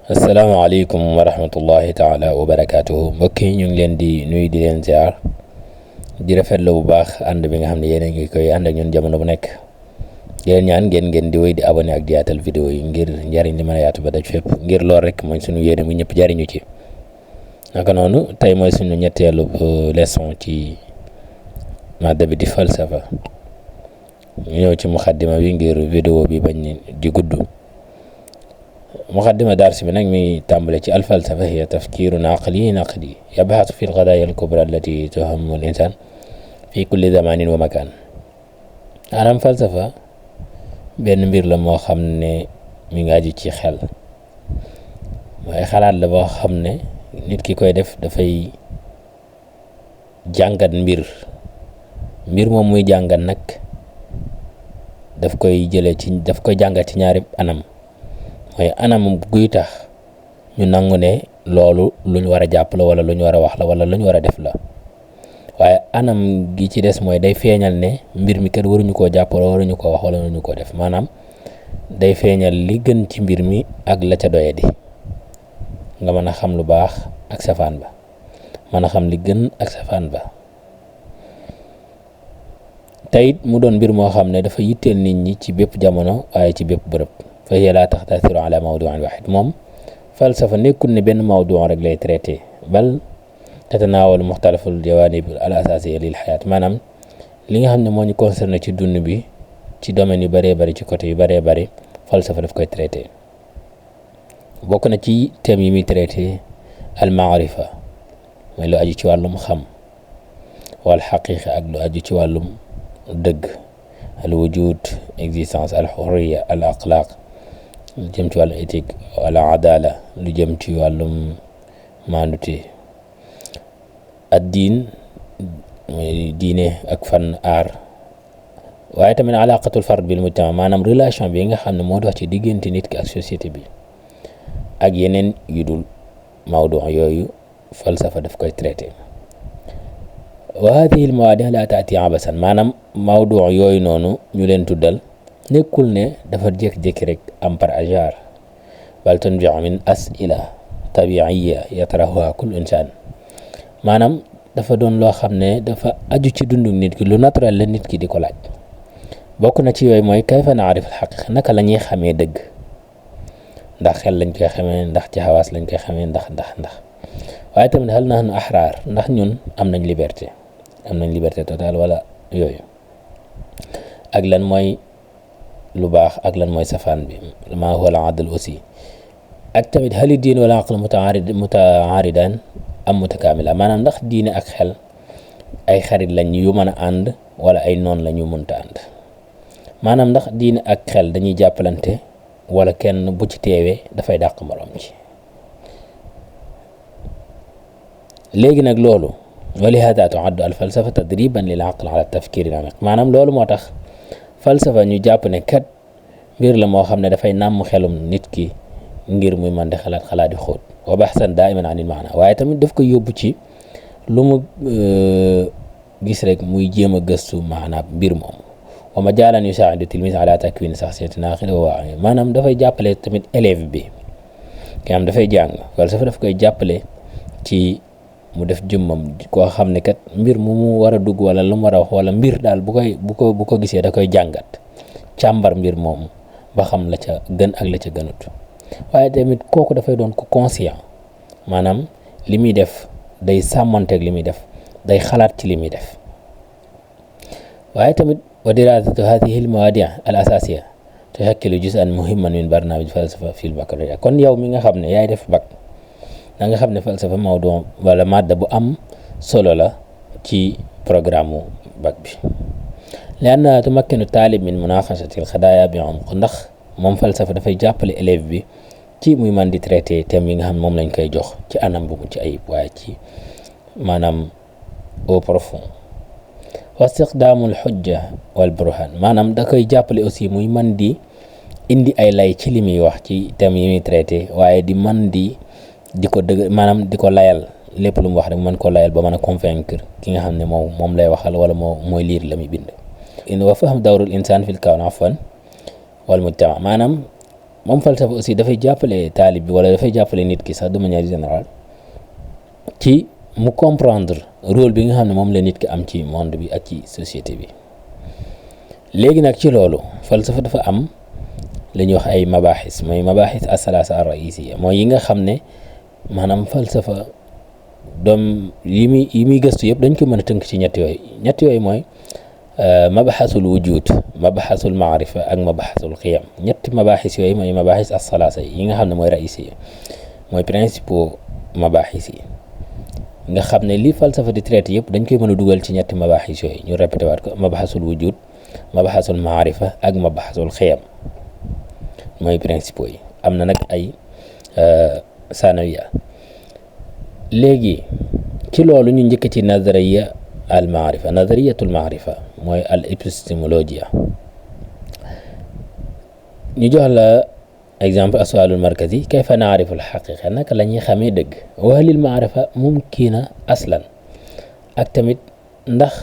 asalaamaaleykum wa rahmatullahi taala wa barakaatuhu mbokk yi ñu ngi leen di nuyu di leen ziar di rafetlu bu baax ànd bi nga xam ne yéen a ngi koy ànd ak ñun jamono bu nekk di leen ñaan ngeen di wéy di abonné ak di yaatal vidéo yi ngir njariñ li mën a yaatu ba daj fépp ngir lool rek mooy suñu yéene mu ñëpp jariñu ci naka noonu tey mooy suñu ñetteelu leçon ci madda bi di falsafa ñu ñëw ci muxaddima bi ngir vidéo bi bañ di gudd. مقدمة درس من نجمي تعمل الفلسفة هي تفكير عقلي نقدي يبحث في القضايا الكبرى التي تهم الإنسان في كل زمان ومكان. أنا فلسفة بين mbir la moo xam ne mi ngi aju ci xel waaye xalaat la boo xam ne nit ki koy def dafay jàngat mbir moom muy jàngat nag daf koy jàngat ci ñaari anam. mooy anam guy tax ñu nangu ne loolu luñ war a jàpp la wala luñ war a wax la wala luñ war a def la waaye anam gi ci des mooy day feeñal ne mbir mi kat waruñu koo jàpp wala waruñu koo wax wala waruñu koo def maanaam day feeñal li gën ci mbir mi ak la ca doye di nga mën a xam lu baax ak safaan ba mën a xam li gën ak safaan ba teyit mu doon mbir moo xam ne dafa yitteel nit ñi ci bépp jamono waaye ci bépp bërëb fa hiya laa taxtasiru ala mawduin waxid moom falsafa nekkul ne benn mawdu rek lay traité bal tatanaawalu muxtalaful jawaanib al asaasiya lil xayaat maanaam li nga xam ne moo ñu concerné ci dund bi ci domaine yu bëree bëri ci côté yu bëree bëri falsafa daf koy traité bokk na ci thème yi muy traité al maarifa mooy lu aju ci wàllum xam wal xaqiqa ak lu aju ci wàllum dëgg al wujud existence al xurriya al axlaaq lu jëm ci wàllum éthique wala adala lu jëm ci wàllum maandute ad diin mooy diine ak fan aar waaye tamit alaqatul fard bil mujtama maanaam relation bi nga xam ne moo dox ci diggante nit ki ak société bi ak yeneen yu dul mawdu yooyu falsafa daf koy traité wa hadihi al mawaadi la taati abasan maanaam mawdu yooyu noonu ñu leen tuddal nekkul ne dafa jékki-jékki rek am par hasard bal tanbiu min asila tabiiya yatrahuha kullu insaan maanaam dafa doon loo xam ne dafa aju ci dundu nit ki lu naturel la nit ki di ko laaj bokk na ci yooyu mooy kayfa naarif alxaqiqa naka la ñuy xamee dëgg ndax xel lañ koy xamee ndax ci xawaas lañ koy xamee ndax waaye tamit hal nahnu ahraar ndax ñun am nañ liberté totale wala yooyu ak lan mooy lu baax ak lan mooy safaan bi maa huwa al adl aussi ak tamit hali diin wala aql mutaaridan am mutakaamila maanaam ndax diine ak xel ay xarit lañ yu mën a ànd wala ay noon la ñu mënta ànd maanaam ndax diine ak xel dañuy jàppalante wala kenn bu ci teewee dafay dàq morom ci léegi nag loolu wa lihaada tuaddu al falsafa tadriban lil aql ala tafkir al amiq maanaam loolu moo tax falsafa ñu jàpp ne kat mbir la moo xam ne dafay nàmm xelum nit ki ngir muy mën di xalaat di xóot wa baxsan daiman anil maana waaye tamit daf ko yóbbu ci lu mu gis rek muy jéem a gëstu maanaam mbir moom wa majaalan yusaa'idu tilmis ala takwin shaxsiyatin aqila wa waa'iya maanaam dafay jàppale tamit élève bi ki am dafay jàng falsafa daf koy jàppale ci mu def jëmmam koo xam ne kat mbir mu war a dugg wala lu mu war a wax wala mbir daal bu ko gisee da koy jàngat càmbar mbir moomu ba xam la ca gën ak la ca gënut waaye tamit kooku dafay doon ko conscient maanaam li muy def day sàmmonteeg li muy def day xalaat ci li muy def waaye tamit wa dirasatu hadihi al mawaadi al asasiya tushakkilu juz'an muhimman min barnaamij falsafa fil baccalauréat kon yow mi nga xam ne yaay def bac da nga xam ne falsafa mawdu wala madda bu am solo la ci programme mu bac bi li anna tumakkinu taalib min munaqashati alxadaaya bi umq ndax moom falsafa dafay jàppale élève bi ci muy man di traité thème yi nga xam ne moom lañ koy jox ci anam bu ci ayib waaye ci maanaam au profond wa istiqdaamul xujja wal burhan maanaam da koy jàppale aussi muy man di indi ay lay ci li muy wax ci thème yi muy traité waaye di man di ko dëgg maanaam di ko layal lépp lu mu wax rek mën ko layal ba mën a convaincre ki nga xam ne moom lay waxal wala mooy liir la muy bind in wa fahm dawrul insaan fil kawn afwan wal mujtama maanaam moom falsafa aussi dafay jàppale taalib bi wala dafay jàppale nit ki sax de manière générale ci mu comprendre rôle bi nga xam ne moom la nit ki am ci monde bi ak ci société bi. léegi nag ci loolu falsafa dafa am la ñuy wax ay mabaxis mooy mabaxis asalaasa ar-raisiya mooy yi nga xam ne maanaam falsafa doom yi muy gëstu yëpp dañ ko mën a tënk ci ñett yooyu mooy mabaxasul wujud mabaxasul maarifa ak mabaxasul xiyam ñetti mabaxis yooyu mooy mabaxis asalaasa yi nga xam ne mooy raisiya mooy principaux mabaxis yi nga xam ne li falsafa di traité yëpp dañ koy mën a dugal ci ñetti mabaxis yooyu ñu répété waat ko mabaxasul wujud mabaxasul maarifa ak mabaxasul xiyam mooy principaux yi am na nag ay sanawiya. léegi ci loolu ñu njëkk ci nazariya al maarifa nazariyatul maarifa mooy al épistémologia ñu jox la exemple aswalul markazi kayfa naarifu al xaqiqa naka la ñuy xamee dëgg wa lil maarifa mumkina aslan ak tamit ndax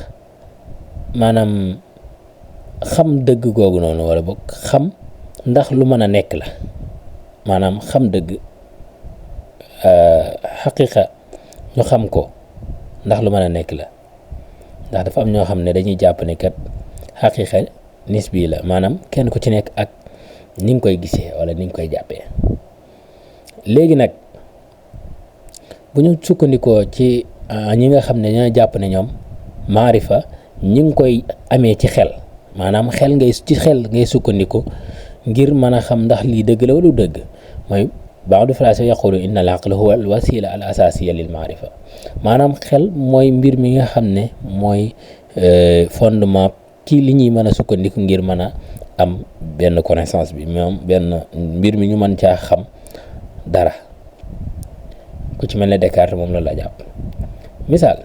maanaam xam dëgg googu noonu wala boog xam ndax lu mën a nekk la maanaam xam dëgg xaqiqa ñu xam ko ndax lu mën a nekk la ndax dafa am ñoo xam ne dañuy jàpp ne kat xaqiqa nisbi la maanaam kenn ku ci nekk ak ni nga koy gisee wala ni nga koy jàppee. léegi nag bu ñu sukkandikoo ci ñi nga xam ne ñoo jàpp ne ñoom maarifa ñi ngi koy amee ci xel maanaam ci xel ngay sukkandiku ngir mën a xam ndax lii dëgg la wala dëgg mooy baadu falasifa yaqulu inna al aql huwa al wasila al asasiya lil maarifa maanaam xel mooy mbir mi nga xam ne mooy fondement ci li ñuy mën a sukkandiku ngir mën a am benn connaissance bi moom benn mbir mi ñu mën caa xam dara ku ci mel ne Descartes moom loolu la jàpp. misaal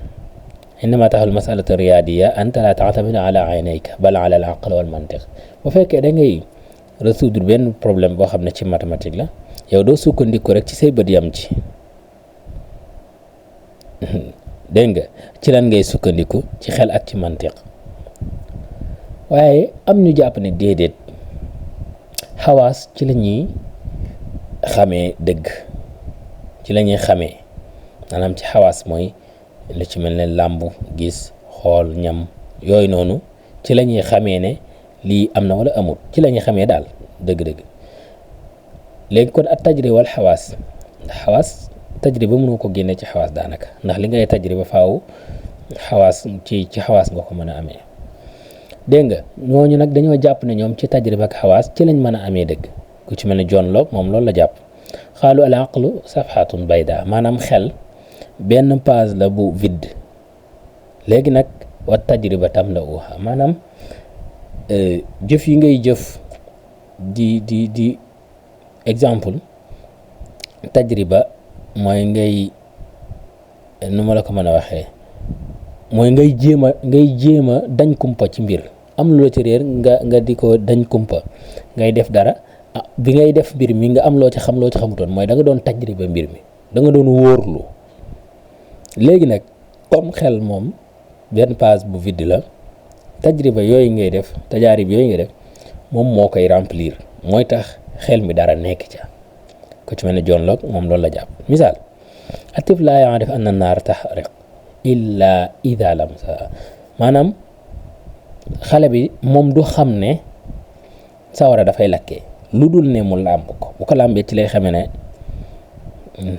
innama taxal masalatu riyadiya anta la taxtamid ala aynayka bal ala al aql wal mantiq bu fekkee da ngay résoudre benn problème boo xam ne ci mathématique la yow doo sukkandiku rek ci say bët yam ci dégg nga ci lan ngay sukkandiku ci xel ak ci mantiq waaye am ñu jàpp ne déedéet xawaas ci la ñuy xamee dëgg ci la ñuy xamee maanaam ci xawaas mooy lu ci mel ne làmb gis xool ñam yooyu noonu ci la ñuy xamee ne lii am na wala amul ci la ñuy xamee daal dëgg-dëgg. léegi kon at tajriba wal xawaas ndax xawaas tajriba mënoo ko génne ci xawaas daanaka ndax li ngay tajriba faaw xawaas ci xawaas nga ko mën a amee dégg nga ñooñu nag dañoo jàpp ne ñoom ci tajriba ak xawaas ci lañ mën a amee dëgg ku ci mel ne John Locke moom loolu la jàpp xaalu al aqlu safhatun bayda maanaam xel benn page la bu vide léegi nag wa tajriba tam la uha maanaam jëf yi ngay jëf di exemple tajriba mooy ngay nu ma la ko mën a waxee mooy ngay jéem a dañ kumpa ci mbir am lu la ci réer nga di ko dañ kumpa ngay def dara bi ngay def mbir mi nga am loo ci xam loo ci xamutoon mooy da nga doon tajriba mbir mi da nga doon wóorlu léegi nag comme xel moom benn page bu vide la tajriba yooyu ngay def tajaarib yooyu ngay def moom moo koy remplir mooy tax xel mi dara nekk ca ku ci mel ne John Locke moom loolu la jàpp misaal atif laa yaarif anna naar taxriq illa ida lamsa maanaam xale bi moom du xam ne sawara dafay lakkee lu dul ne mu làmb ko bu ko làmbee ci lay xamee ne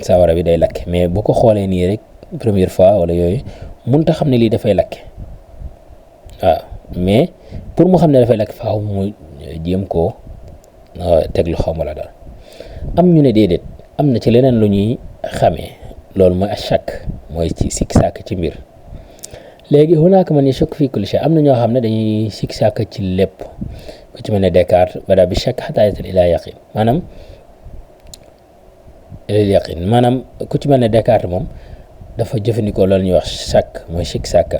sawara bi day lakke mais bu ko xoolee nii rek première fois wala yooyu mënut a xam ne lii dafay lakke waaw mais pour mu xam ne dafay lakke faaw mu jéem koo teg lu xaw ma la daal am ñu ne déedéet am na ci leneen lu ñuy xamee loolu mooy achak mooy ci sikk sàkk ci mbir léegi hunaaka man yashukku fi kulli shay am na ñoo xam ne dañuy sikk sàkk ci lépp ku ci mel ne Descartes bada bi shakk xataa yasil ilaa yaqin maanaam ku ci mel ne Descartes moom dafa jëfandikoo loolu ñuy wax shakk mooy sikk sàkk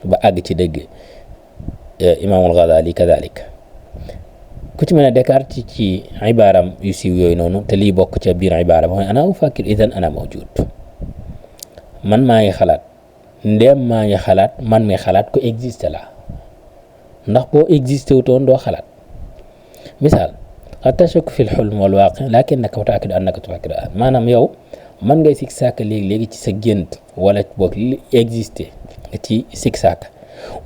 ba àgg ci dëgg imaamul Ghazali kadalik ku ci mel ne Descartes ci ibaaram yu siiw yooyu noonu te lii bokk ca biir ibaaram mooy ana ufakkir idan ana mawjud man maa ngi xalaat ndéem maa ngi xalaat man mi xalaat ko existe la ndax boo existe wutoon doo xalaat misaal qad tashukku fi l-hulm wal waaqi lakinnaka mutaakkid annaka tufakkiru maanaam yow mën ngay sikk sàkk léegi-léegi ci sa gént wala boog li existé ci sikk sàkk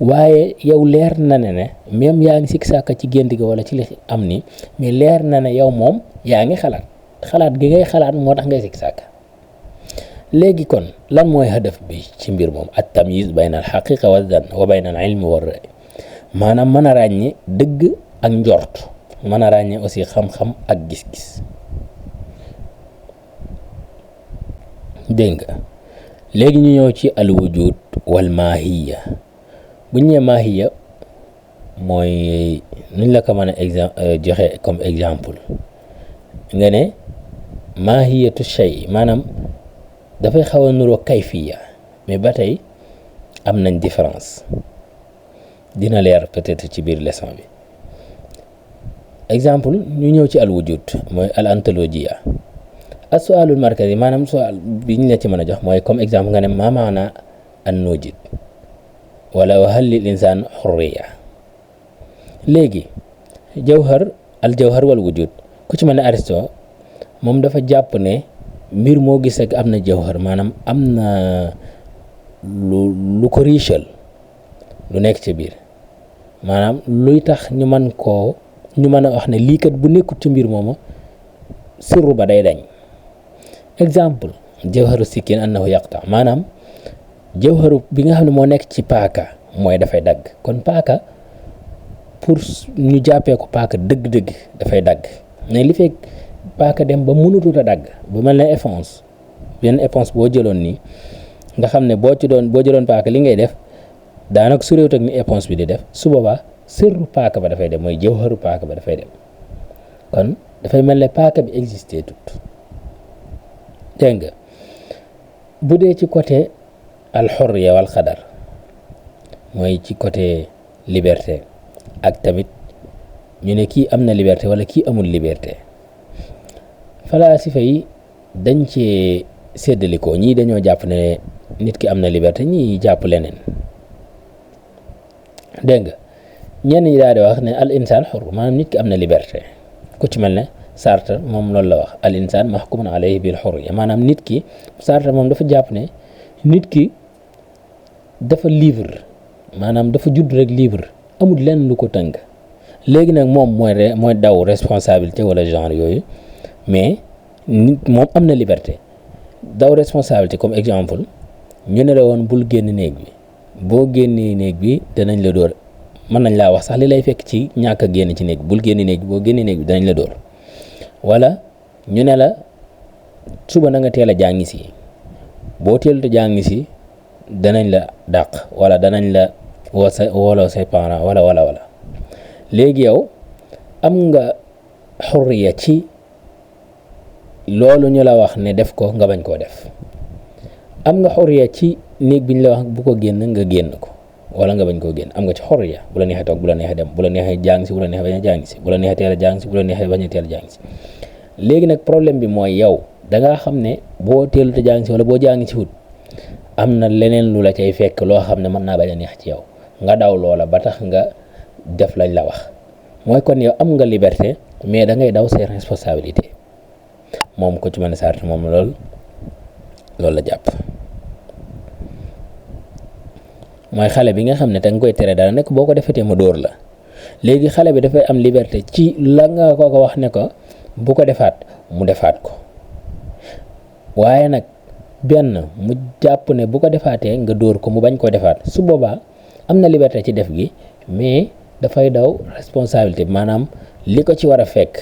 waaye yow leer na ne même yaa ngi sikk sàkk ci gént gi wala ci li am ni mais leer na ne yow moom yaa ngi xalaat gi ngay xalaat moo tax ngay sikk sàkk léegi kon lan mooy hadaf bi ci mbir moom at tamyiz bayna al xaqiqa wa zann wa bayna al ilmi wa ra'y maanaam mën a ràññe dëgg ak njort mën a ràññe aussi xam-xam ak gis-gis dégg nga léegi ñu ñëw ci al wujud wal maahiya bu ñu nee maahiya mooy nuñ la ko mën a joxe comme exemple nga ne maahiyatu shay maanaam dafay xaw a nuroo kayfiya mais ba tey am nañ différence dina leer peut-être ci biir leçon bi exemple ñu ñëw ci al wujud mooy al ontologia as-su'aalul markazi maanaam su'aal bi ñu la ci mën a jox mooy comme exemple nga ne maa maana an nujid wala wa hal lil insaan xurriya léegi al jawhar wal wujud ku ci mel ne Aristote moom dafa jàpp ne mbir moo gis ak am na jawhar maanaam am na lu ko riichal lu nekk ci biir maanaam luy tax ñu mën a wax ne lii kat bu nekkut ci mbir mooma sirru ba day dañ exemple jawharu sikkin annahu yaqta maanaam jawharu bi nga xam ne moo nekk ci paaka mooy dafay dagg kon paaka pour ñu jàppee ko paaka dëgg-dëgg dafay dagg mais li fekk paaka dem ba mënutut a dagg bu mel ne éponge benn éponge boo jëloon nii nga xam ne boo jëloon paaka li ngay def daanaka su réewut ak ni éponge bi di def su boobaa sirru paaka ba dafay dem mooy jawharu paaka ba dafay dem kon dafay mel ne paaka bi existé tut dégg nga bu dee ci côté alxurriya wal xadar mooy ci côté liberté ak tamit ñu ne kii am na liberté wala kii amul liberté falaasifa yi dañ cee séddalikoo ñii dañoo jàpp ne nit ki am na liberté ñii jàpp leneen dégg nga ñenn ñi daal di wax ne al insaan xur maanaam nit ki am na liberté ku ci mel ne Sartre moom loolu la wax al insaan mahkumun alayhi bil hurriya maanaam nit ki Sartre moom dafa jàpp ne nit ki dafa libre maanaam dafa judd rek libre amul lenn lu ko tënk léegi nag moom mooy daw responsabilité wala genre yooyu mais nit moom am na liberté daw responsabilité comme exemple ñu ne la woon bul génn néeg bi boo génnee néeg bi danañ la dóor mën nañ laa wax sax li lay fekk ci ñàkk a génn ci néeg bul génn néeg bi boo génnee néeg bi danañ la dóor wala ñu ne la suba na nga teel a jàngi si boo teelut a jàngi si danañ la dàq wala danañ la wooloo say parents wala léegi yow am nga xurriya ci loolu ñu la wax ne def ko nga bañ koo def am nga xurriya ci néeg bi ñu la wax bu ko génn nga génn ko wala nga bañ koo génn am nga ci xurriya bu la neexee toog bu la neexee dem bu la neexee jàng si bu la neexee bañ a jàng si bu la neexee teel a jàng si bu la neexee bañ a teel a jàng si léegi nag problème bi mooy yow dangaa xam ne boo teelut a jàng si wala boo jàng si wut am na leneen lu la cay fekk loo xam ne mën naa bañ a neex ci yow nga daw loola ba tax nga def lañ la wax mooy kon yow am nga liberté mais da ngay daw say responsabilité moom ko ci mën a Sartre moom loolu la jàpp mooy xale bi nga xam ne da nga koy tere dara nekk boo ko defetee ma dóor la léegi xale bi dafay am liberté ci la nga ko wax ne ko bu ko defaat mu defaat ko waaye nag benn mu jàpp ne bu ko defaatee nga dóor ko mu bañ koo defaat su boobaa am na liberté ci def gi mais dafay daw responsabilité maanaam li ko ci war a fekk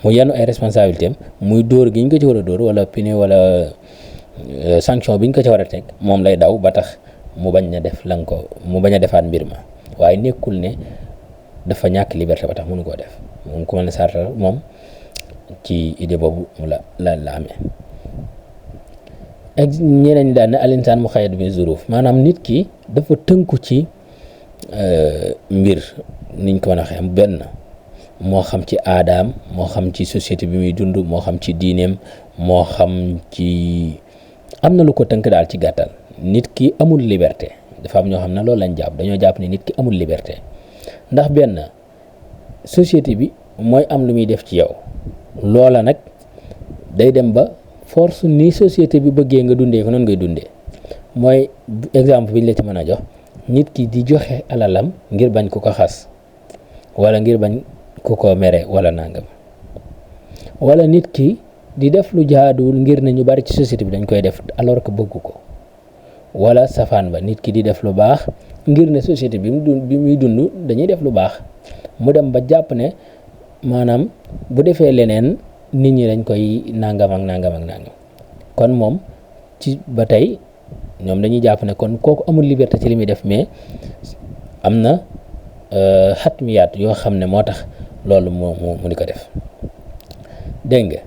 mu yenu ay responsabilité am muy dóor gi ñu ko ci war a dóor wala pine wala sanction bi ñu ko ci war a teg moom lay daw ba tax mu bañ a def mu bañ a defaat mbir ma waaye nekkul ne dafa ñàkk liberté ba tax mënu koo def moom ku mel ne Sartre moom ci idée boobu mu la amee ak ñeneen ñi daan ne al insaan muqayyad bi zuruf maanaam nit ki dafa tënku ci mbir niñ ko mën a waxee benn moo xam ci aadaam moo xam ci société bi muy dund moo xam ci diineem moo xam ci am na lu ko tënk daal ci gàttal nit ki amul liberté dafa am ñoo xam ne loolu lañ jàpp dañoo jàpp ne nit ki amul liberté ndax benn société bi mooy am lu muy def ci yow loola nag day dem ba force ni société bi bëggee nga dundee ko noonu ngay dundee mooy exemple bi ñu la ci mën a jox nit ki di joxe alalam ngir bañ ku ko xas wala ngir bañ ku ko mere wala nangam wala nit ki di def lu jaaduwul ngir ne ñu bari ci société bi dañ koy def alors que bëggu ko wala safaan ba nit ki di def lu baax ngir ne société bi muy dund dañuy def lu baax mu dem ba jàpp ne maanaam bu defee leneen nit ñi dañ koy nangam ak nangam ak nangam kon moom ci ba tey ñoom dañuy jàpp ne kon kooku amul liberté ci li muy def mais am na xatmiyaat yoo xam ne moo tax loolu mu di ko def dégg nga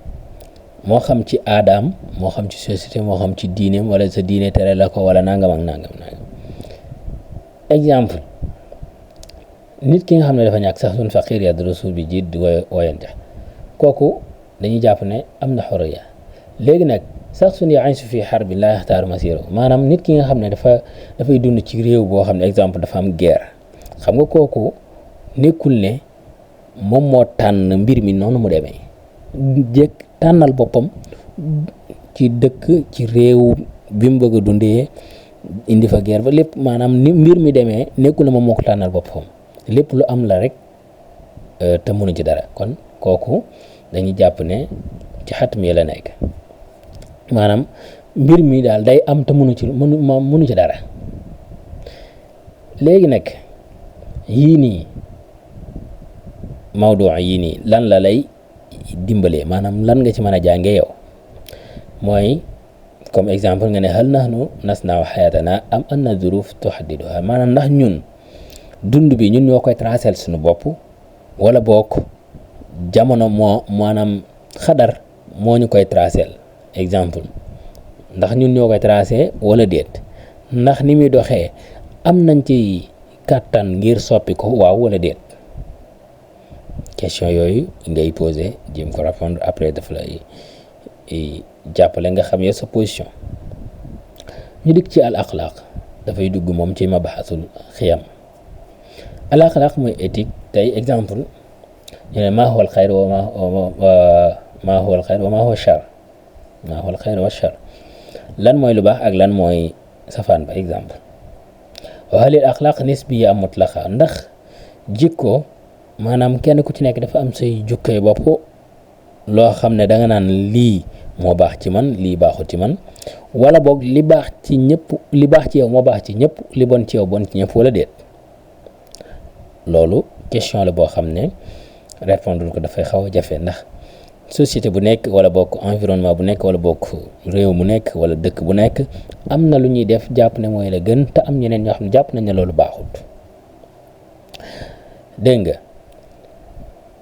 moo xam ci aadaam moo xam ci société moo xam ci diineem wala sa diine tere la ko wala nangam ak nangam exemple nit ki nga xam ne dafa ñàkk sax suñ faqir ya rasul bi jiit di woyante kooku dañuy jàpp ne am na xorriya léegi nag sax suñu ya'iishu fi harbin laa yaxtaaru masiirahu maanaam nit ki nga xam ne dafay dund ci réew boo xam ne exemple dafa am guerre xam nga kooku nekkul ne moom moo tànn mbir mi noonu mu demee jëkk tànnal boppam ci dëkk ci réew bi mu bëgg a dundee indi fa guerre ba lépp maanaam ni mbir mi demee nekkul ne moom moo ko tànnal boppam lépp lu am la rek te mënu ci dara kon kooku dañuy jàpp ne ci xatm yi la nekk maanaam mbir mi daal day am te mënu ci dara léegi nag yii nii mawdu yii nii lan la lay dimbalee maanaam lan nga ci mën a jànge yow mooy comme exemple nga ne hal nahnu nasna'u hayatana am anna zuruf tuhaddiduha maanaam ndax ñun dund bi ñun ñoo koy tracel suñu bopp wala bokk jamono moo maanaam xadar moo ñu koy tracel exemple ndax ñun ñoo koy tracé wala déet ndax ni muy doxee am nañ ci kàttan ngir soppi ko waaw wala déet question yooyu ngay posé jéem ko répondre après daf lay jàppale nga xam yow sa position ñu dikk ci al axlaaq dafay dugg moom ci mabaxasul xiyam al axlaaq mooy éthique tey exemple ñu ne maa huwa al xayr wa maa huwa al xayr wa maa huwa char maa huwa al xayr wa char lan mooy lu baax ak lan mooy safaan ba exemple wa halil axlaaq nisbiya mutlaqa ndax jikko maanaam kenn ku ci nekk dafa am say jukkay bopp loo xam ne da nga naan lii moo baax ci man lii baaxul ci man wala boog li baax ci ñëpp li baax ci yow moo baax ci ñëpp li bon ci yow bon ci ñëpp wala déet loolu question la boo xam ne répondre ko dafay xaw a jafe ndax société bu nekk wala bokk environnement bu nekk wala bokk réew mu nekk wala dëkk bu nekk am na lu ñuy def jàpp ne mooy la gën te am ñeneen ñoo xam ne jàpp nañ ne loolu baaxut dégg nga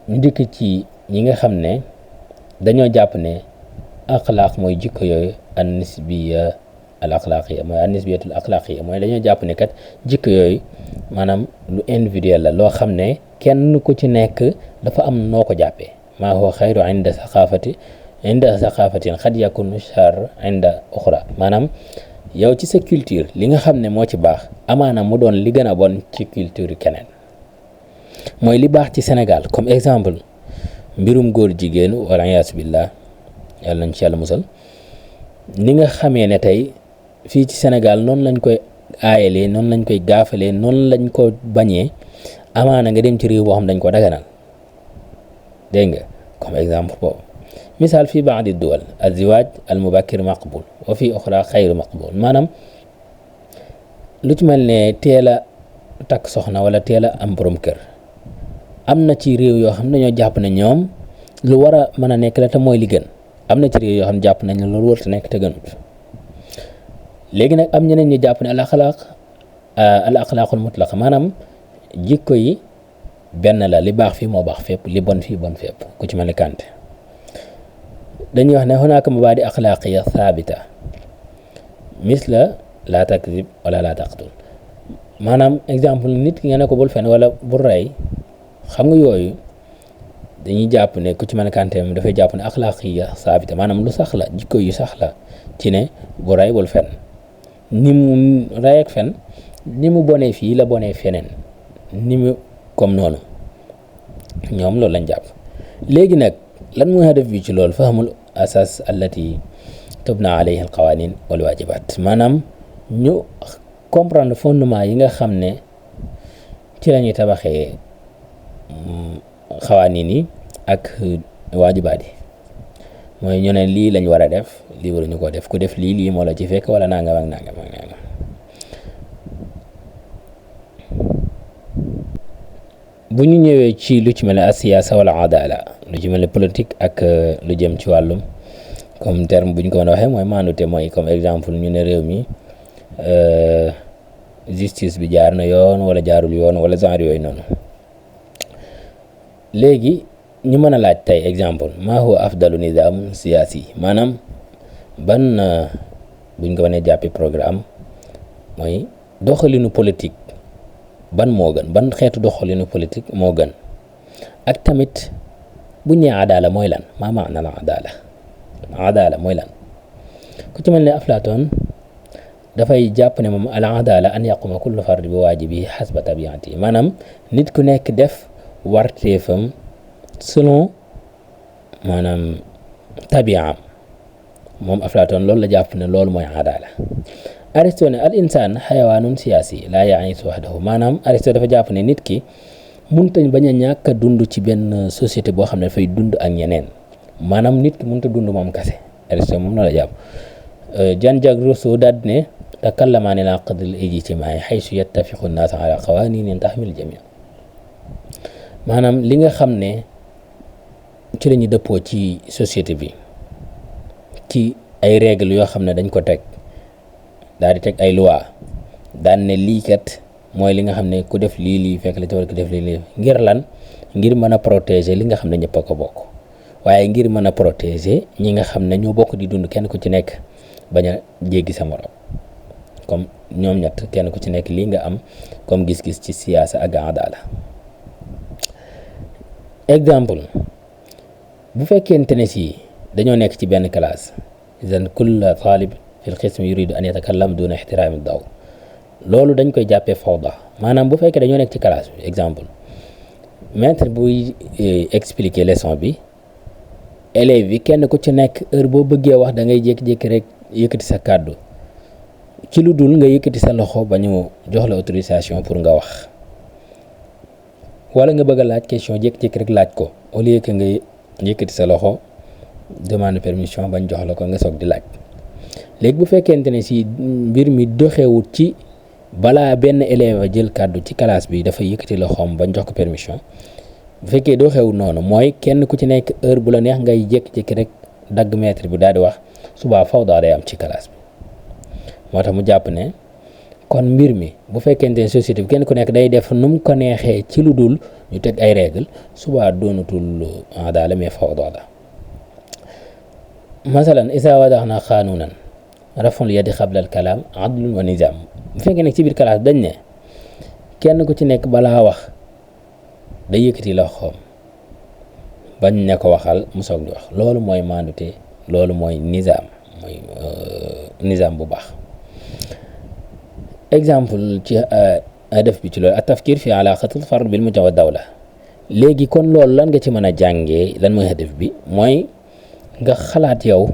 ñu dikk ci ñi nga xam ne dañoo jàpp ne axlaaq mooy jikko yooyu an nisbiya al axlaaqiya mooy an nisbiyatul axlaaqiya mooy dañoo jàpp ne kat jikko yooyu maanaam lu individuel la loo xam ne kenn ku ci nekk dafa am noo ko jàppee maa huwa xayru inda saqafatin xad yakunu char inda uxra maanaam yow ci sa culture li nga xam ne moo ci baax amaana mu doon li gën a bon ci culture keneen mooy li baax ci Sénégal comme exemple mbirum góor jigéen wala iyaasu billah yàlla nañ ci yàlla musal ni nga xamee ne tey fii ci Sénégal noonu lañ koy aayalee noonu lañ koy gaafalee noonu lañ ko bañee amaana nga dem ci réew boo xam dañ ko daganal dégg nga comme exemple boobu misaal fii baadi duwal alziwaaj almubakkir maqbul wa fii oxra xayru maqbul maanaam lu ci mel ne teel a takk soxna wala teel a am borom kër am na ci réew yoo xam ne dañoo jàpp ne ñoom lu war a mën a nekk la te mooy li gën am na ci réew yoo xam ne jàpp nañ ne loolu warut a nekk te gënut léegi nag am ñeneen ñu jàpp ne al axlaaqul mutlaqa maanaam jikko yi benn la li baax fii moo baax fépp li bon fii bon fépp ku ci mel ne Kante dañuy wax ne hunaaka mabaadi axlaaqiya thabita misla laa takzib wala laa taqtul maanaam exemple nit ki nga ne ko bul fen wala bul rey xam nga yooyu dañuy jàpp ne ku ci mel ne Kante moom dafay jàpp ne axlaaqiya thabita maanaam lu sax la jikko yu sax la ci ne bu rey bul fen ni mu rey ak fen ni mu bonee fii la bonee feneen ni mu comme noonu ñoom loolu lañ jàpp léegi nag lan mooy hadaf bi ci loolu fahmul asas allati tubna alayhi al qawanin wal wajibat maanaam ñu comprendre fondement yi nga xam ne ci la ñuy tabaxee xawaanin yi ak waajibaat yi mooy ñu ne lii lañ war a def lii waruñu ko def ku def lii moo la ci fekk wala nangam ak nangam ak nangam. bu ñu ñëwee ci lu ci mel ne asiyaasa wala adala lu ci mel ne politique ak lu jëm ci wàllum comme terme bu ñu ko mën a waxee mooy maandute mooy comme exemple ñu ne réew mi justice bi jaar na yoon wala jaarul yoon wala genre yooyu noonu. léegi ñu mën a laaj tey exemple maa huwa afdalu nizam siyaasi maanaam ban buñ ko mënee jàppi programme mooy doxalinu politique ban moo gën ban xeetu doxalinu politique moo gën ak tamit buñ nee adala mooy lan maa maana la adala mooy lan ku ci mel ne Aflaatoon dafay jàpp ne moom al adala an yaquma kullu fard bi waajibi xasba tabiati maanaam nit ku nekk def warteefam selon maanaam tabiaam moom Aflaatoon loolu la jàpp ne loolu mooy adala. Aristote ne al insaan xayawaanun siyaasi laa ya'iisu wahdahu maanaam Aristote dafa jàpp ne nit ki mënut a bañ a ñàkk a dund ci benn société boo xam ne dafay dund ak ñeneen maanaam nit ki mënut a dund moom kese Aristote moom noonu la jàpp. Jean-Jacques Rousseau daal ne takallama anil aqd al ijtimaa'i haysu yattafiqu an-naas ala qawaaniin tahmil jamii maanaam li nga xam ne ci la ñu dëppoo ci société bi ci ay règles yoo xam ne dañ ko teg daal di teg ay loi daan ne lii kat mooy li nga xam ne ku def lii fekk la ci war ku def lii ngir lan ngir mën a protéger li nga xam ne ñëpp a ko bokk waaye ngir mën a protéger ñi nga xam ne ñoo bokk di dund kenn ku ci nekk bañ a jéggi sa morom comme ñoom ñett kenn ku ci nekk lii nga am comme gis-gis ci siyaasa ak adala. exemple bu fekkente ne si dañoo nekk ci benn classe idan kull talib fi lxism yuridu an yatakallam duna ixtiraami daw loolu dañ koy jàppee fawda maanaam bu fekkee dañoo nekk ci classe bi exemple maître buy expliquer leçon bi élèves bi kenn ku ci nekk heure boo bëggee wax da ngay jékki-jékki rek yëkkati sa kàddu ci lu dul nga yëkkati sa loxo ba ñu jox la autorisation pour nga wax wala nga bëgg a laaj question jékki-jékki rek laaj ko au lieu que nga yëkkati sa loxo demande permission bañ jox la ko nga soog di laaj. léegi bu fekkente ne si mbir mi doxewut ci balaa benn élève a jël kàddu ci classe bi dafa yëkkati loxoom bañ jox ko permission bu fekkee doxewut noonu mooy kenn ku ci nekk heure bu la neex ngay jékki-jékki rek dagg maître bi daal di wax subaa fawda day am ci classe bi moo tax mu jàpp ne kon mbir mi bu fekkente ne société bi kenn ku nekk day def nu mu ko neexee ci lu dul ñu teg ay règle subaa doonatul adala mais fawda la masalan isa wadaxna xaanunan raful yadi xabla al kalaam adlun wa nizam bu fekkee nekk ci biir classe dañ ne kenn ku ci nekk balaa wax day yëkkati loxoom bañ ne ko waxal mu soog di wax loolu mooy maandute loolu mooy nizam mooy nizam bu baax. exemple ci hadaf bi ci loolu at tafkir fi alaqatil fard bil mujtama wa dawla léegi kon loolu lan nga ci mën a jàngee lan mooy hadaf bi mooy nga xalaat yow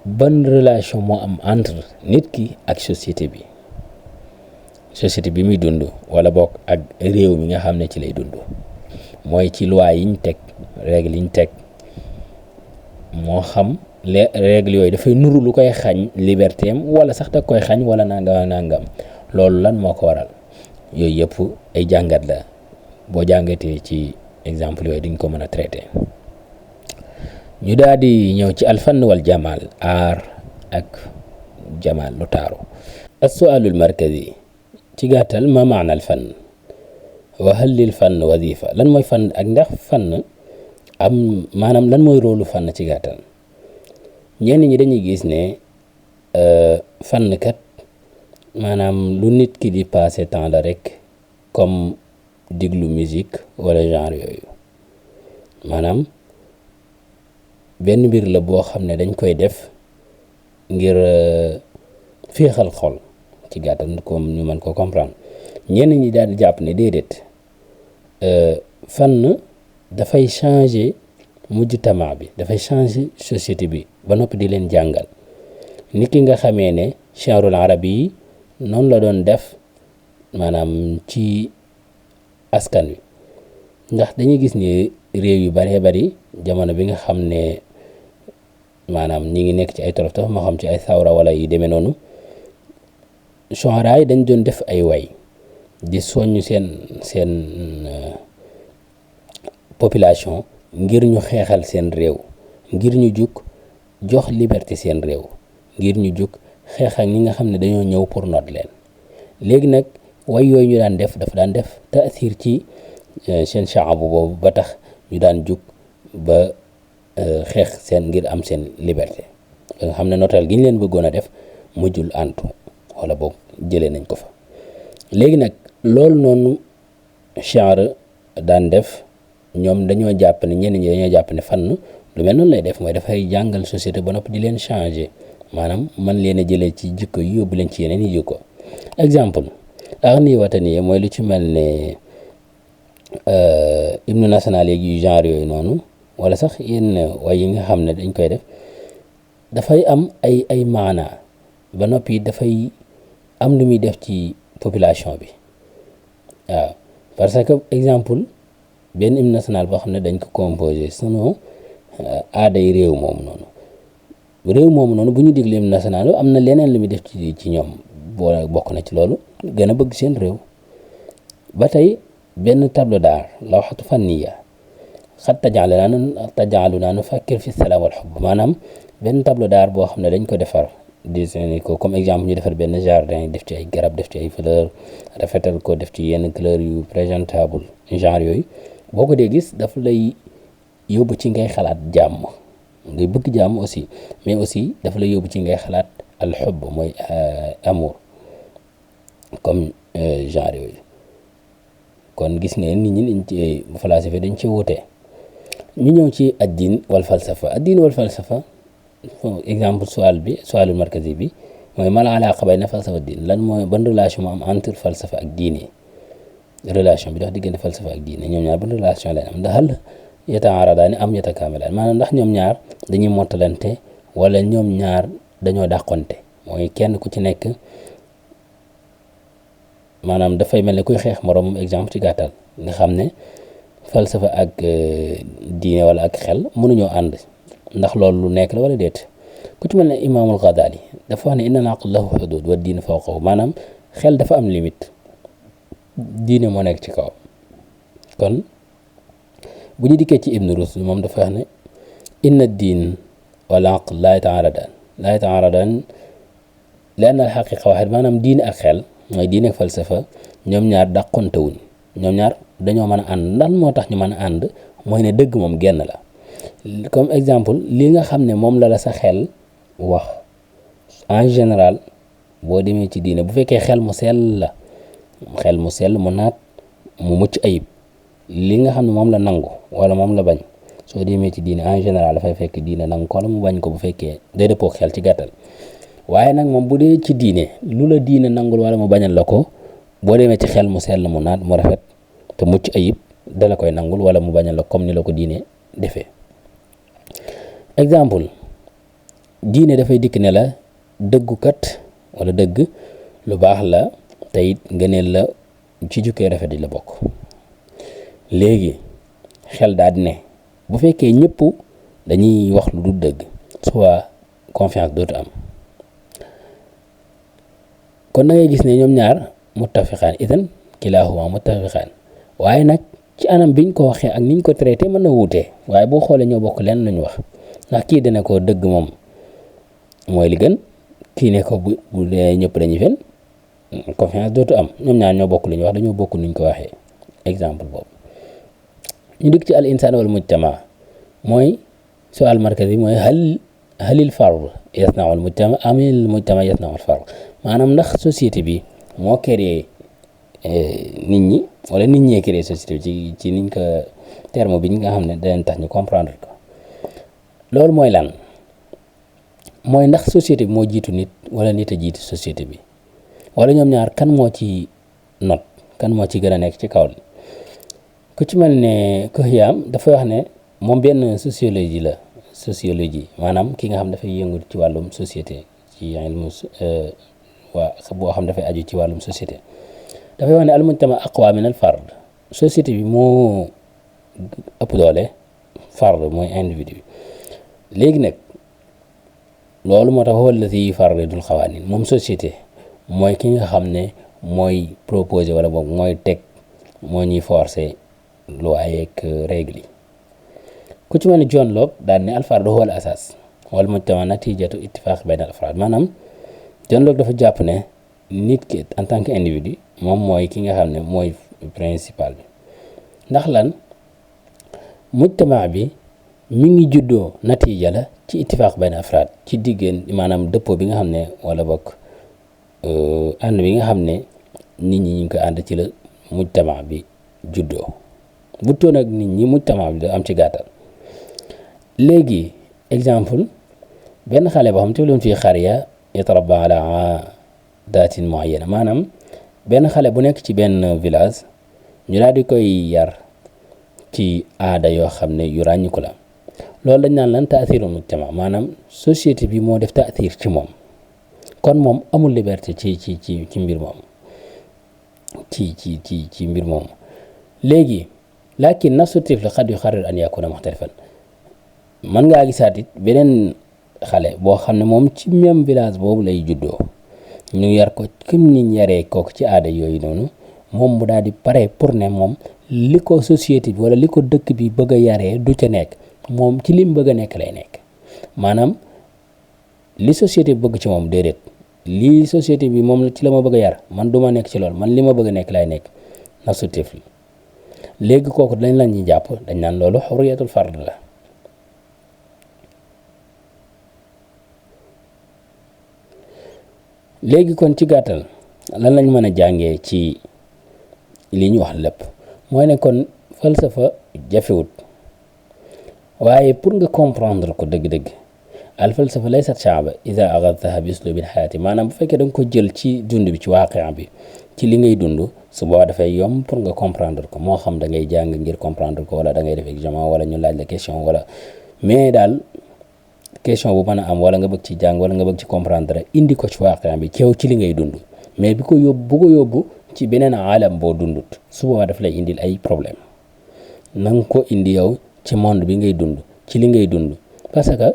ban relation moo am entre nit ki ak société bi muy dund wala bokk ak réew mi nga xam ne ci lay dund mooy ci loi yiñ teg règle yiñ teg moo xam les règles yooyu dafay nuru lu koy xañ liberté am wala sax da koy xañ wala nangam loolu lan moo ko waral yooyu yëpp ay jàngat la boo jàngatee ci exemple yooyu diñ ko mën a traité. ñu daal di ñëw ci alfann wal jamal aar ak jamal lu taaru. as-su'aalul markazi ci gàttal ma maana al fann wa hal lil fann wazifa lan mooy fann ak ndax fann am maanaam lan mooy rôlu fann ci gàttal ñenn ñi dañuy gis ne fann kat maanaam lu nit ki di passer temps la rek comme diglu musique wala genre yooyu maanaam benn mbir la boo xam ne dañ koy def ngir féexal xol ci gàttal comme ñu mën ko comprendre ñenn ñi daal di jàpp ne déedéet fànn dafay changer mujtama bi dafay changer société bi ba noppi di leen jàngal nit ki nga xamee ne shi'rul arabi yi noonu la doon def maanaam ci askan wi ndax dañuy gis ni réew yu baree bari jamono bi nga xam ne maanaam ñi ngi nekk ci ay torof torof moo xam ci ay sawra wala yi demee noonu shu'ara yi dañ doon def ay way di soññ seen population ngir ñu xeexal seen réew ngir ñu jug jox liberté seen réew ngir ñu jug xeex ak ñi nga xam ne dañoo ñëw pour noot leen léegi nag way yooyu ñu daan def dafa daan def taasir ci seen shaabu boobu ba tax ñu daan jug ba xeex seen ngir am seen liberté nga xam ne nootal gi ñu leen bëggoon a def mujjul antu wala boog jëlee nañ ko fa léegi nag loolu noonu shi'r daan def ñoom dañoo jàpp ne ñenn ñi dañoo jàpp ne fànn lu mel noonu lay def mooy dafay jàngal société ba noppi di leen changer maanaam man leen a jëlee ci jikko yi yóbbu leen ci yeneen yi jikko exemple aghni watani mooy lu ci mel ne hymne national yeeg yu genre yooyu noonu wala sax yenn way yi nga xam ne dañ koy def dafay am ay maana ba noppi dafay am lu muy def ci population bi waaw parce que exemple benn hymne national boo xam ne dañ ko composé selon aaday réew moomu noonu bu ñu déglu hymne national am na leneen lu muy def ci ñoom bokk na ci loolu gën a bëgg seen réew ba tey benn tableau d'art lawhatu fanniya xat tajaaluna nufakkir fi salaam wal hubb maanaam benn tableau d'art boo xam ne dañ ko defar dessiné ko comme exemple ñu defar benn jardin def ci ay garab def ci ay fleur rafetal ko def ci yenn couleur yu présentable genre yooyu boo ko dee gis daf lay yóbbu ci ngay xalaat jàmm ngay bëgg jàmm aussi mais aussi dafa lay yóbbu ci ngay xalaat al hubb mooy amour comme genre yooyu kon gis ngeen nit ñi dañ ci philosophie dañ ci wute ñu ñëw ci ad-din wal falsafa ad-din wal falsafa exemple su'aalul markazi bi mooy mal alaaqa bayna falsafa ad-din lan mooy ban relation mu am entre falsafa ak diine relation bi dox diggante falsafa ak diine ñoom ñaar ban relation lañ am ndax hal yataaradaani am yatakaamalaan maanaam ndax ñoom ñaar dañuy mottalante wala ñoom ñaar dañoo dàqonte mooy kenn ku ci nekk maanaam dafay mel ne kuy xeex moroomam exemple ci gàttal nga xam ne falsafa ak diine wala ak xel mënuñoo ànd ndax loolu lu nekk la wala déet ku ci mel ne imaamul Ghazali dafa wax ne inna al-aqla lahu hudud wa diine fawqahu maanaam xel dafa am limite diine moo nekk ci kaw kon bu ñu dikkee ci Ibn Rushd moom dafa wax ne inna diin wal aql laa yata'aaradaan li anna al-haqiqa waahid maanaam diine ak xel mooy diine ak falsafa ñoom ñaar dàqonte wuñ ñoom ñaar dañoo mën a ànd lan moo tax ñu mën a ànd mooy ne dëgg moom genn la comme exemple li nga xam ne moom la sa xel wax en général boo demee ci diine bu fekkee xel mu sell mu naat mu mucc ayib li nga xam ne moom la nangu wala moom la bañ soo demee ci diine en général dafay fekk diine nangu ko wala mu bañ ko bu fekkee day dëppoo xel ci gàttal waaye nag moom bu dee ci diine lu la diine nangul wala mu bañal la ko boo demee ci xel mu sell mu naat mu rafet te mucc ayib dala koy nangul wala mu bañal la comme ni la ko diine defee exemple diine dafay dikk ne la dëggukat wala dëgg lu baax la te it ngëneel la ci jukkee rafet yi la bokk léegi xel daal di ne bu fekkee ñëpp dañuy wax lu du dëgg soit confiance dootu am kon da ngay gis ne ñoom ñaar muttafiqaan idan kilaahuma muttafiqaan waaye nag ci anam biñ ko waxee ak niñ ko traité mën na wuutee waaye boo xoolee ñoo bokk leen lañu wax ndax kii dana ko dëgg moom mooy li gën kii ne ko bu dee ñëpp dañuy fen confiance dootu am ñoom ñaar ñoo bokk li ñu wax dañoo bokk nuñ ko waxee exemple boobu ñu dikk ci al insaan wal mujtama mooy su'aal markazi mooy halil fard yasna'u al mujtama amil mujtama yasna'u al fard maanaam ndax société bi moo créé nit ñi wala nit ñee créé société bi ci niñ ko terme bi nga xam ne daleen tax ñu comprendre ko loolu mooy lan mooy ndax société bi moo jiitu nit wala nit a jiitu société bi wala ñoom ñaar kan moo ci not kan moo ci gën a nekk ci kaw li ku ci mel ne Kuhyam dafa wax ne moom benn sociologie maanaam ki nga xam dafay yëngu ci wàllum société ci ilmu boo xam dafay aju ci wàllum société dafay wax ne al mujtama aqwa min al fard société bi moo ëpp doole fard mooy individu bi léegi nag loolu moo tax wallati yufarridul xawaanin moom société mooy ki nga xam ne mooy proposé wala boog mooy teg moo ñuy forcé loi yeeg règle yi ku ci mel ni John Locke daal ne al fardu huwa al asas wal mujtama natijatu ittifaq bayna al afrad maanaam John Locke dafa jàpp ne nit ki en tant que individu moom mooy ki nga xam ne mooy principal bi ndax lan mujtama bi mi ngi juddoo natija la ci ittifaq bayna afrad ci diggéen maanaam dëppoo bi nga xam ne wala bokk ànd bi nga xam ne nit ñi ñu ngi koy ànd ci la mujtama bi juddoo bu toon ak nit ñi mujtama bi da am ci gàttal léegi exemple benn xale boo xam te lu fi xariya yatarabba ala aadatin muayyana maanaam benn xale bu nekk ci benn village ñu daal di koy yar ci aada yoo xam ne yu ràññiku la loolu dañ naan lan taathiru mujtama maanaam société bi moo def taathir ci moom kon moom amul liberté ci mbir moom ci mbir moom léegi lakin nafsu tifl qad yuqarrir an yakuna muxtalifan mën ngaa gisaat it beneen xale boo xam ne moom ci même village boobu lay juddoo ñu yar ko comme niñ yaree kooku ci aada yooyu noonu moom mu daal di pare pour ne moom li ko société bi wala li ko dëkk bi bëgg a yaree du ca nekk moom ci lim bëgg a nekk lay nekk maanaam li société bi bëgg ci moom déedéet lii société bi moom ci la ma bëgg a yar man du ma nekk ci loolu man li ma bëgg a nekk lay nekk nafsu tifl léegi kooku dañ la ñuy jàpp dañ naan loolu xurriyatul fard la léegi kon ci gàttal lan lañ mën a jàngee ci li ñu wax lépp mooy ne kon falsafa jafewut waaye pour nga comprendre ko dëgg-dëgg al falsafa laysat shaaba ida agadtaha bi uslubil xayaati maanaam bu fekkee da nga ko jël ci dund bi ci waaqia bi ci li ngay dund su boobaa dafay yomb pour nga comprendre ko moo xam da ngay jàng ngir comprendre ko wala da ngay def examen wala ñu laaj la question wala mais daal question bu mën a am wala nga bëgg ci jàng wala nga bëgg ci comprendre indi ko ci waaqia bi ceew ci li ngay dund mais bu ko yóbbu ci beneen alam boo dundut su boobaa daf lay indil ay problème na nga ko indi yow ci monde bi ngay dund ci li ngay dund parce que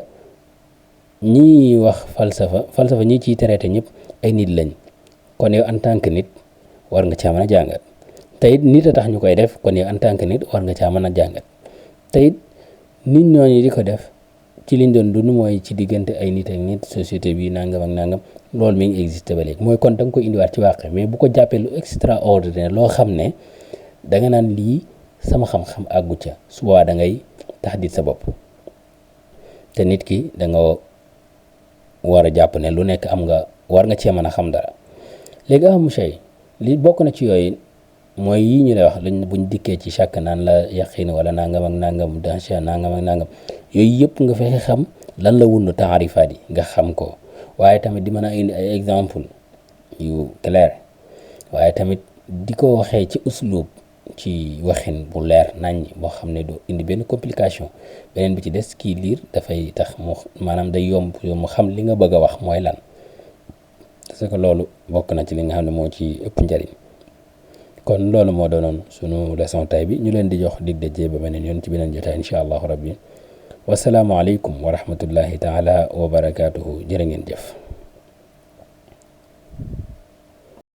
ñi wax falsafa ñi ciy traité ñëpp ay nit lañ kon yow en tant que nit war nga caa mën a jàngat te it nit a tax ñu koy def kon yow en tant que nit war nga caa mën a jàngat te it nit ñooñu di ko def ci liñ doon dund mooy ci diggante ay nit ak nit société bi nangam ak nangam loolu mi ngi existé ba léegi mooy kon da nga koy indiwaat ci waaqe mais bu ko jàppee lu extraordinaire loo xam ne da nga naan lii sama xam-xam àggu ca su boobaa da ngay taxdid sa bopp te nit ki da nga war a jàpp ne lu nekk war nga cee mën a xam dara léegi ahamu shay li bokk na ci yooyu mooy yi ñu lay wax lañ buñ dikkee ci chaque naan la yaqin wala nangam ak nangam dansha nangam ak nangam yooyu yëpp nga fexe xam lan la wundu taarifaat yi nga xam ko waaye tamit di mën a indi ay exemple yu clair waaye tamit di ko waxee ci uslub ci waxin bu leer nañ boo xam ne du indi benn complication beneen bi ci des kii liir dafay tax mu maanaam day yomb mu xam li nga bëgg a wax mooy lan parce que loolu bokk na ci li nga xam ne moo ci ëpp njariñ kon loolu moo doonoon sunu leçon tay bi ñu leen di jox dig daje ba beneen yoon ci beneen jotaay incha allahu rabbi wasalaamu aleykum wa rahmatullahi taala wa barakaatuhu jërë ngeen jëf